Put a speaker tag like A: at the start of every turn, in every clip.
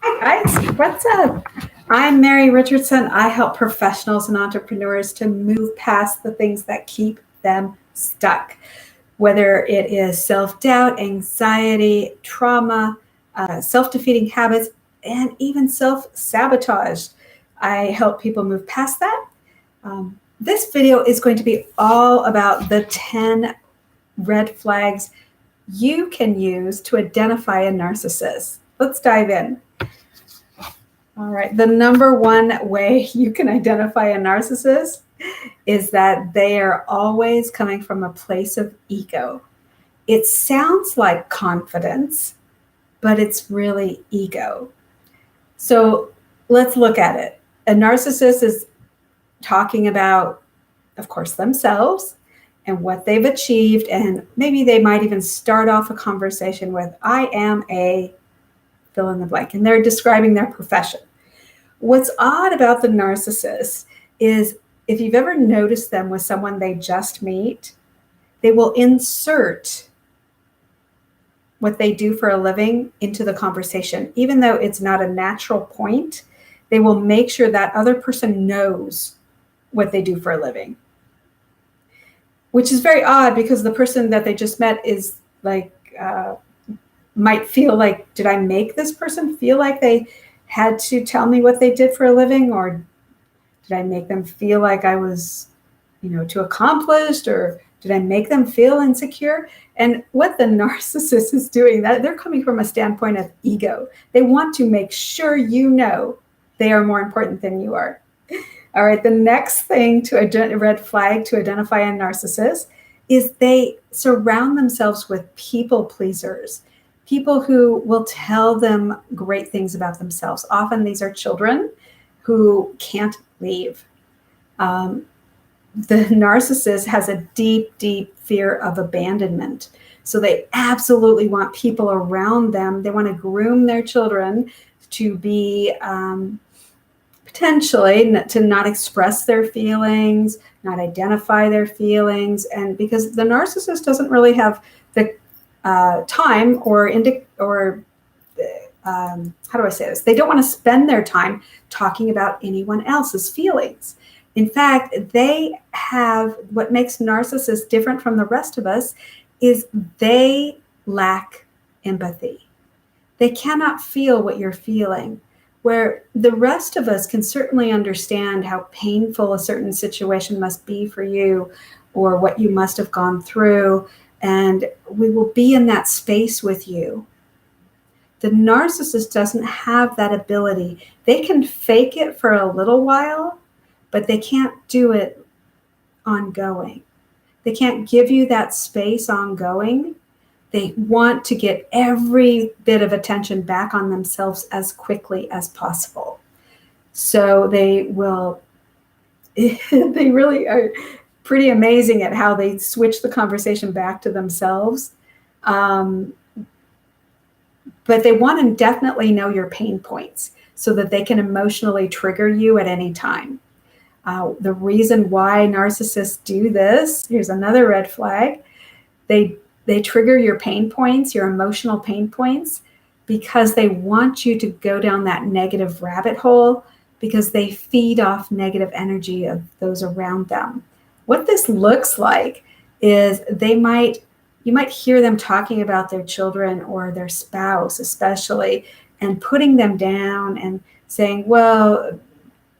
A: Guys, what's up? I'm Mary Richardson. I help professionals and entrepreneurs to move past the things that keep them stuck, whether it is self doubt, anxiety, trauma, self defeating habits, and even self sabotage. I help people move past that. This video is going to be all about the 10 red flags you can use to identify a narcissist. Let's dive in. All right. The number one way you can identify a narcissist is that they are always coming from a place of ego. It sounds like confidence, but it's really ego. So let's look at it. A narcissist is talking about, of course, themselves and what they've achieved. And maybe they might even start off a conversation with, I am a fill in the blank, and they're describing their profession. What's odd about the narcissist is if you've ever noticed them with someone they just meet, they will insert what they do for a living into the conversation. Even though it's not a natural point, they will make sure that other person knows what they do for a living, which is very odd because the person that they just met is like, might feel like, did I make this person feel like they had to tell me what they did for a living, or did I make them feel like I was, too accomplished, or did I make them feel insecure? And what the narcissist is doing, that they're coming from a standpoint of ego. They want to make sure you know they are more important than you are. All right, the next thing red flag to identify a narcissist is they surround themselves with people pleasers. People who will tell them great things about themselves. Often these are children who can't leave. The narcissist has a deep, deep fear of abandonment. So they absolutely want people around them. They want to groom their children to be potentially to not express their feelings, not identify their feelings. And because the narcissist doesn't really have the time or how do I say this? They don't want to spend their time talking about anyone else's feelings. In fact, they have what makes narcissists different from the rest of us is they lack empathy. They cannot feel what you're feeling, where the rest of us can certainly understand how painful a certain situation must be for you or what you must have gone through. And we will be in that space with you. The narcissist doesn't have that ability. They can fake it for a little while, but they can't do it ongoing. They can't give you that space ongoing. They want to get every bit of attention back on themselves as quickly as possible. So they will, they really are pretty amazing at how they switch the conversation back to themselves. But they want to definitely know your pain points so that they can emotionally trigger you at any time. The reason why narcissists do this, here's another red flag. They trigger your pain points, your emotional pain points, because they want you to go down that negative rabbit hole because they feed off negative energy of those around them. What this looks like is you might hear them talking about their children or their spouse especially, and putting them down and saying, well,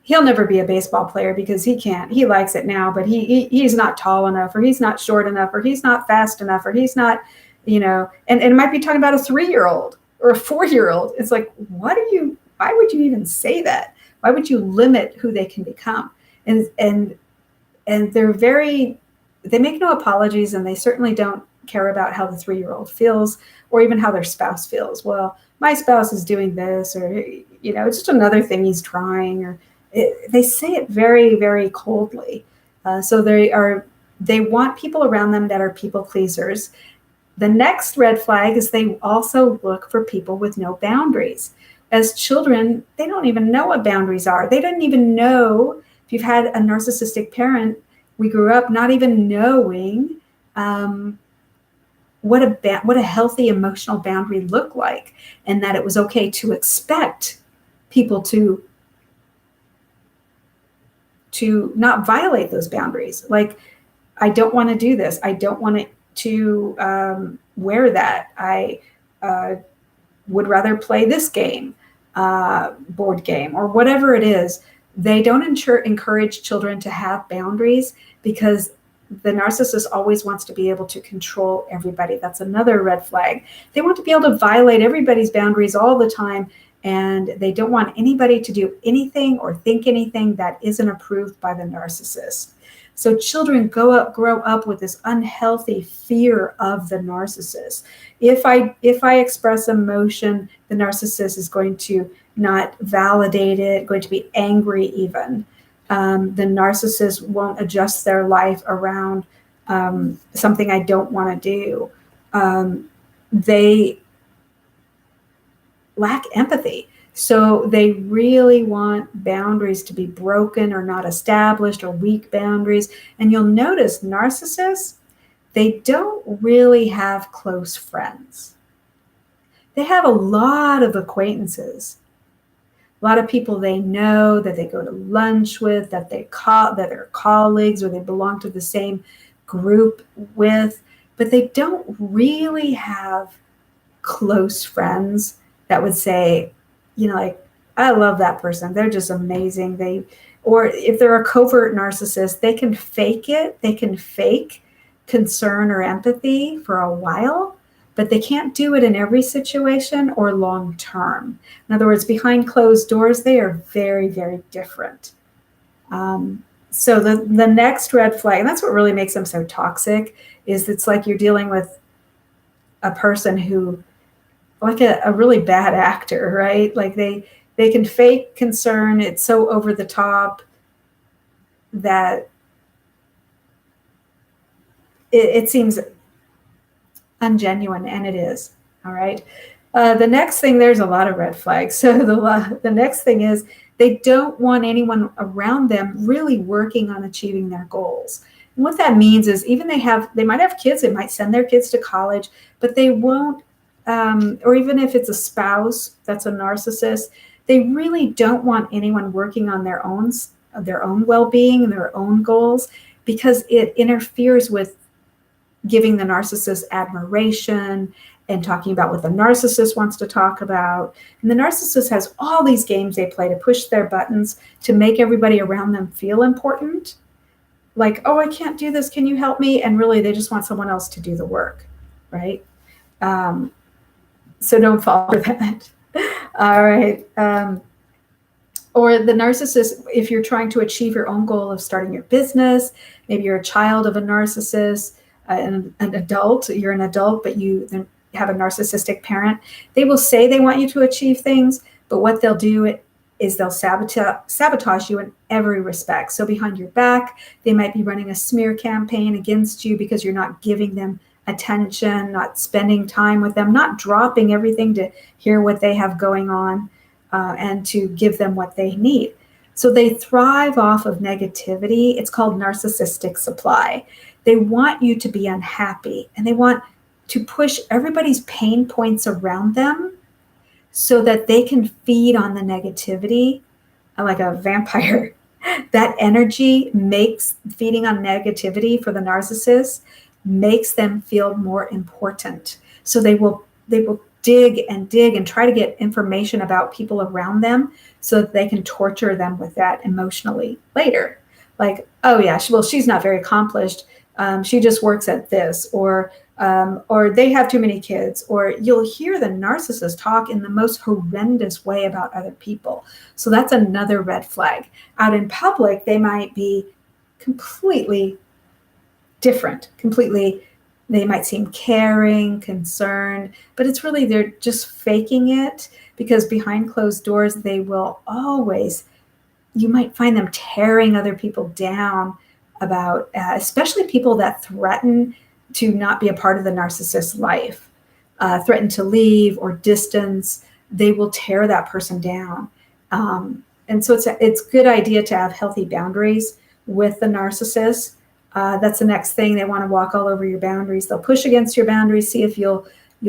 A: he'll never be a baseball player because he can't. He likes it now, but he's not tall enough, or he's not short enough, or he's not fast enough, or he's not, and it might be talking about a 3-year-old or a 4-year-old. It's like, why would you even say that? Why would you limit who they can become? And they make no apologies, and they certainly don't care about how the 3-year-old feels or even how their spouse feels. Well, my spouse is doing this, or, it's just another thing he's trying, or they say it very, very coldly. So they want people around them that are people pleasers. The next red flag is they also look for people with no boundaries. As children, they don't even know what boundaries are. They didn't even know. If you've had a narcissistic parent, we grew up not even knowing what a healthy emotional boundary looked like, and that it was okay to expect people to not violate those boundaries. Like, I don't want to do this. I don't want to wear that. I would rather play this game, board game, or whatever it is. They don't encourage children to have boundaries because the narcissist always wants to be able to control everybody. That's another red flag. They want to be able to violate everybody's boundaries all the time, and they don't want anybody to do anything or think anything that isn't approved by the narcissist. So children grow up with this unhealthy fear of the narcissist. If I express emotion, the narcissist is going to not validate it, going to be angry even. The narcissist won't adjust their life around something I don't want to do. They lack empathy. So they really want boundaries to be broken or not established, or weak boundaries. And you'll notice narcissists, they don't really have close friends. They have a lot of acquaintances, a lot of people they know, that they go to lunch with, that they're colleagues, or they belong to the same group with, but they don't really have close friends that would say, like, I love that person. They're just amazing. Or if they're a covert narcissist, they can fake it. They can fake concern or empathy for a while, but they can't do it in every situation or long term. In other words, behind closed doors, they are very, very different. So the next red flag, and that's what really makes them so toxic, is it's like you're dealing with a person who, like a really bad actor, right? Like they can fake concern. It's so over the top that it seems ungenuine, and it is. All right. The next thing, there's a lot of red flags. So the next thing is they don't want anyone around them really working on achieving their goals. And what that means is even they might have kids, they might send their kids to college, but they won't, or even if it's a spouse that's a narcissist, they really don't want anyone working on their own well-being and their own goals, because it interferes with giving the narcissist admiration and talking about what the narcissist wants to talk about. And the narcissist has all these games they play to push their buttons to make everybody around them feel important. Like, oh, I can't do this. Can you help me? And really, they just want someone else to do the work, right? So don't fall for that. All right. Or the narcissist, if you're trying to achieve your own goal of starting your business, maybe you're a child of a narcissist, an adult, you're an adult, but you have a narcissistic parent, they will say they want you to achieve things, but what they'll do is they'll sabotage you in every respect. So behind your back, they might be running a smear campaign against you because you're not giving them attention, not spending time with them, not dropping everything to hear what they have going on, and to give them what they need. So they thrive off of negativity. It's called narcissistic supply. They want you to be unhappy, and they want to push everybody's pain points around them so that they can feed on the negativity like a vampire. That energy makes feeding on negativity for the narcissist makes them feel more important. So they will dig and try to get information about people around them so that they can torture them with that emotionally later. Like, oh yeah, she's not very accomplished. She just works at this, or they have too many kids, or you'll hear the narcissist talk in the most horrendous way about other people. So that's another red flag. Out in public, they might be completely different, they might seem caring, concerned, but it's really, they're just faking it, because behind closed doors, they will always, you might find them tearing other people down about, especially people that threaten to not be a part of the narcissist's life, threaten to leave or distance. They will tear that person down. And so it's a good idea to have healthy boundaries with the narcissist. That's the next thing. They want to walk all over your boundaries. They'll push against your boundaries, see if you'll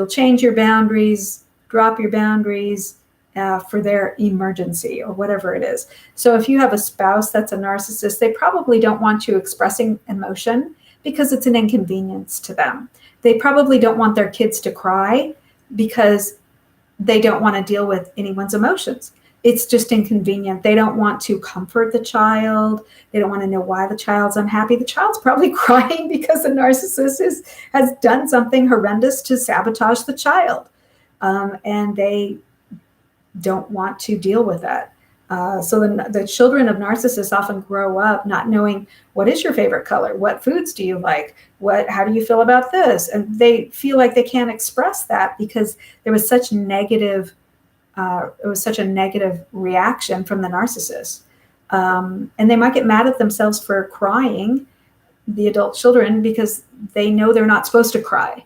A: change your boundaries, drop your boundaries for their emergency or whatever it is. So if you have a spouse that's a narcissist, they probably don't want you expressing emotion because it's an inconvenience to them. They probably don't want their kids to cry because they don't want to deal with anyone's emotions. It's just inconvenient. They don't want to comfort the child. They don't want to know why the child's unhappy. The child's probably crying because the narcissist has done something horrendous to sabotage the child. And they don't want to deal with that. So the children of narcissists often grow up not knowing, what is your favorite color? What foods do you like? How do you feel about this? And they feel like they can't express that because there was such negative it was such a negative reaction from the narcissist. And they might get mad at themselves for crying, the adult children, because they know they're not supposed to cry.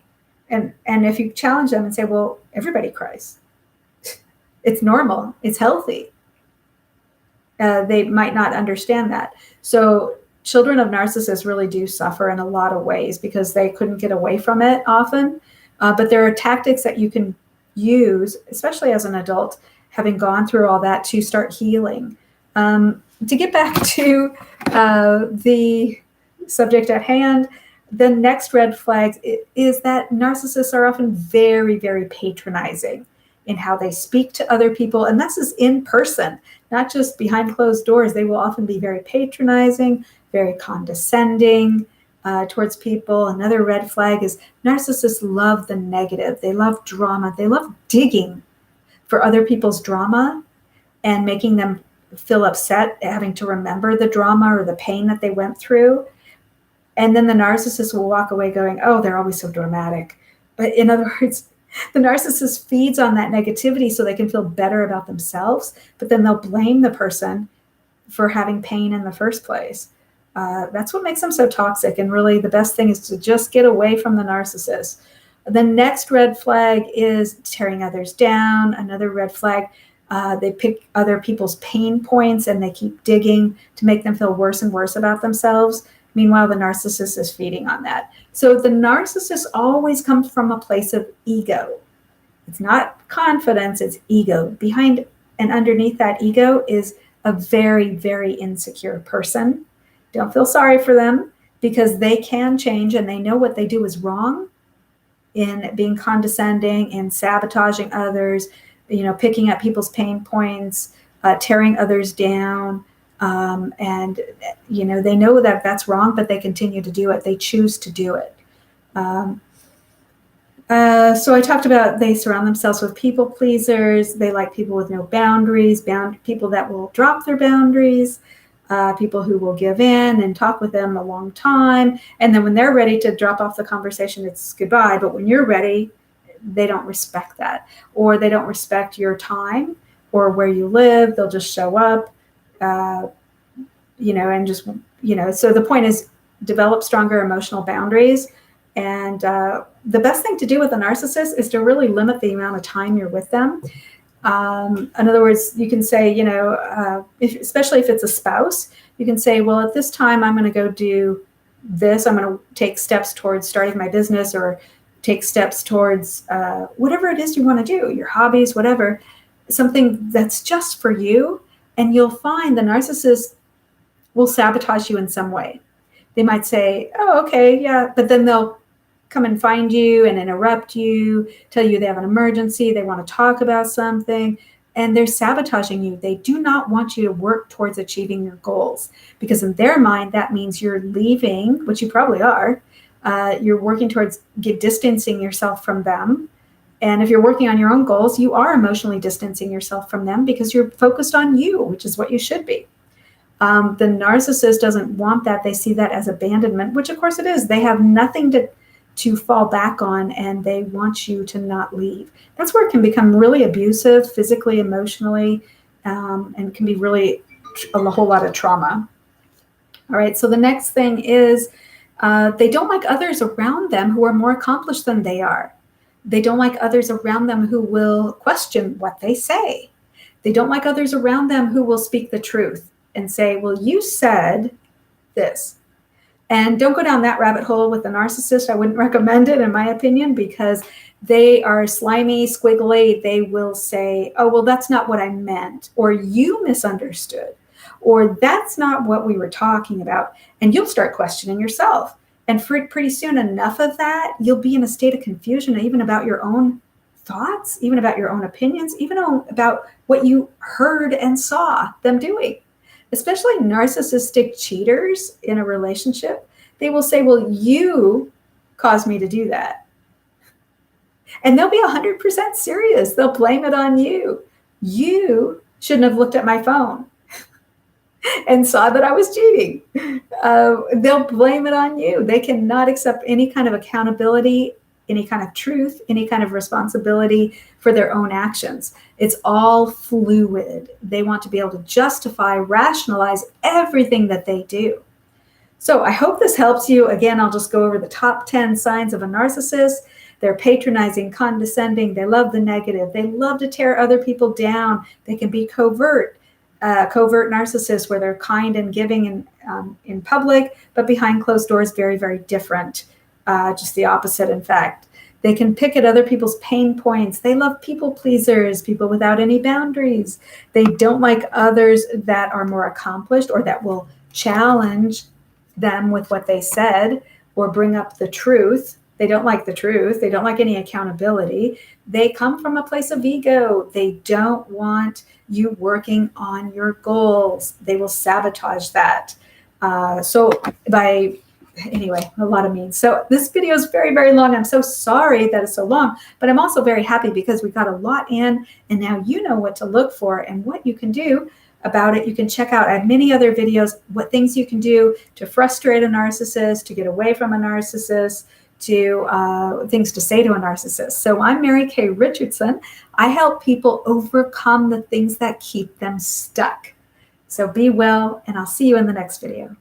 A: And if you challenge them and say, well, everybody cries. It's normal. It's healthy. They might not understand that. So children of narcissists really do suffer in a lot of ways because they couldn't get away from it often. But there are tactics that you can use, especially as an adult, having gone through all that, to start healing. To get back to the subject at hand, the next red flag is that narcissists are often very, very patronizing in how they speak to other people. And this is in person, not just behind closed doors. They will often be very patronizing, very condescending towards people. Another red flag is narcissists love the negative. They love drama. They love digging for other people's drama and making them feel upset, having to remember the drama or the pain that they went through. And then the narcissist will walk away going, oh, they're always so dramatic. But in other words, the narcissist feeds on that negativity so they can feel better about themselves, but then they'll blame the person for having pain in the first place. That's what makes them so toxic. And really the best thing is to just get away from the narcissist. The next red flag is tearing others down. Another red flag, they pick other people's pain points and they keep digging to make them feel worse and worse about themselves. Meanwhile, the narcissist is feeding on that. So the narcissist always comes from a place of ego. It's not confidence, it's ego. Behind and underneath that ego is a very, very insecure person. Don't feel sorry for them because they can change and they know what they do is wrong in being condescending and sabotaging others, picking up people's pain points, tearing others down. And they know that that's wrong, but they continue to do it. They choose to do it. So I talked about they surround themselves with people pleasers. They like people with no boundaries, people that will drop their boundaries, people who will give in and talk with them a long time. And then when they're ready to drop off the conversation, it's goodbye. But when you're ready, they don't respect that, or they don't respect your time or where you live. They'll just show up, and just, so the point is develop stronger emotional boundaries. And the best thing to do with a narcissist is to really limit the amount of time you're with them. In other words, you can say, especially if it's a spouse, you can say, well, at this time, I'm going to go do this. I'm going to take steps towards starting my business, or take steps towards whatever it is you want to do, your hobbies, whatever, something that's just for you. And you'll find the narcissist will sabotage you in some way. They might say, oh, okay, yeah, but then they'll come and find you and interrupt you, tell you they have an emergency, they want to talk about something, and they're sabotaging you. They do not want you to work towards achieving your goals, because in their mind, that means you're leaving, which you probably are. You're working towards distancing yourself from them. And if you're working on your own goals, you are emotionally distancing yourself from them because you're focused on you, which is what you should be. The narcissist doesn't want that. They see that as abandonment, which of course it is. They have nothing to fall back on, and they want you to not leave. That's where it can become really abusive, physically, emotionally, and can be really a whole lot of trauma. All right, so the next thing is they don't like others around them who are more accomplished than they are. They don't like others around them who will question what they say. They don't like others around them who will speak the truth and say, well, you said this. And don't go down that rabbit hole with the narcissist. I wouldn't recommend it, in my opinion, because they are slimy, squiggly. They will say, oh, well, that's not what I meant, or you misunderstood, or that's not what we were talking about. And you'll start questioning yourself. And pretty soon, enough of that, you'll be in a state of confusion, even about your own thoughts, even about your own opinions, even about what you heard and saw them doing. Especially narcissistic cheaters in a relationship, they will say, well, you caused me to do that. And they'll be 100% serious. They'll blame it on you. You shouldn't have looked at my phone and saw that I was cheating. They'll blame it on you. They cannot accept any kind of accountability, any kind of truth, any kind of responsibility for their own actions. It's all fluid. They want to be able to justify, rationalize everything that they do. So I hope this helps you. Again, I'll just go over the top 10 signs of a narcissist. They're patronizing, condescending. They love the negative. They love to tear other people down. They can be covert narcissists, where they're kind and giving in public, but behind closed doors, very, very different. Just the opposite, in fact. They can pick at other people's pain points. They love people pleasers, people without any boundaries. They don't like others that are more accomplished or that will challenge them with what they said or bring up the truth. They don't like the truth. They don't like any accountability. They come from a place of ego. They don't want you working on your goals. They will sabotage that. Anyway, a lot of means. So this video is very, very long. I'm so sorry that it's so long, but I'm also very happy because we got a lot in, and now you know what to look for and what you can do about it. You can check out, I have many other videos, what things you can do to frustrate a narcissist, to get away from a narcissist, to things to say to a narcissist. So I'm Mary Kay Richardson. I help people overcome the things that keep them stuck. So be well, and I'll see you in the next video.